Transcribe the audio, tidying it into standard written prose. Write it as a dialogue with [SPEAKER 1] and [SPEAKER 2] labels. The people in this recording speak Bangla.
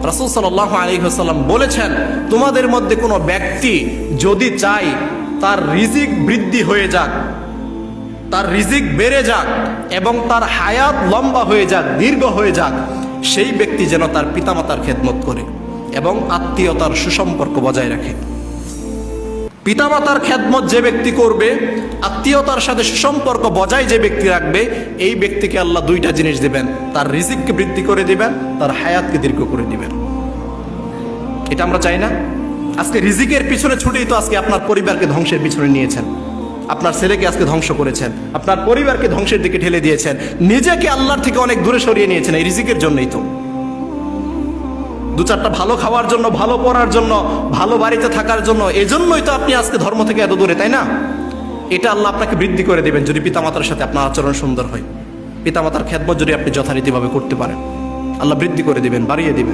[SPEAKER 1] রাসূল সাল্লাল্লাহু আলাইহি ওয়াসাল্লাম বলেছেন, তোমাদের মধ্যে কোনো ব্যক্তি যদি চায় তার রিজিক বৃদ্ধি হয়ে যাক, তার রিজিক বেড়ে যাক এবং তার হায়াত লম্বা হয়ে যাক, দীর্ঘ হয়ে যাক, সেই ব্যক্তি যেন তার পিতামাতার খেদমত করে এবং আত্মীয়তার সুসম্পর্ক বজায় রাখে। পিতামাতার খেদমত যে ব্যক্তি করবে, আত্মীয়তার সাথে সুসম্পর্ক বজায় যে ব্যক্তি রাখবে, এই ব্যক্তিকে আল্লাহ দুইটা জিনিস দিবেন, তার রিজিককে বৃদ্ধি করে দিবেন, তার হায়াতকে দীর্ঘ করে দিবেন। এটা আমরা চাই না? আজকে রিজিকের পিছনে ছুটেই তো আজকে আপনার পরিবারকে ধ্বংসের পিছনে নিয়েছেন, আপনার ছেলেকে আজকে ধ্বংস করেছেন, আপনার পরিবারকে ধ্বংসের দিকে ঠেলে দিয়েছেন, নিজেকে আল্লাহর থেকে অনেক দূরে সরিয়ে নিয়েছেন এই রিজিকের জন্যই তো। দু চারটা ভালো খাওয়ার জন্য, ভালো পড়ার জন্য, ভালো বাড়িতে থাকার জন্য, এজন্যই তো আপনি আজকে ধর্ম থেকে এত দূরে, তাই না? এটা আল্লাহ আপনাকে বৃদ্ধি করে দেবেন যদি পিতামাতার সাথে আপনার আচরণ সুন্দর হয়, পিতামাতার খেদমত যদি আপনি যথারীতিভাবে করতে পারেন, আল্লাহ বৃদ্ধি করে দিবেন, বাড়িয়ে দিবেন।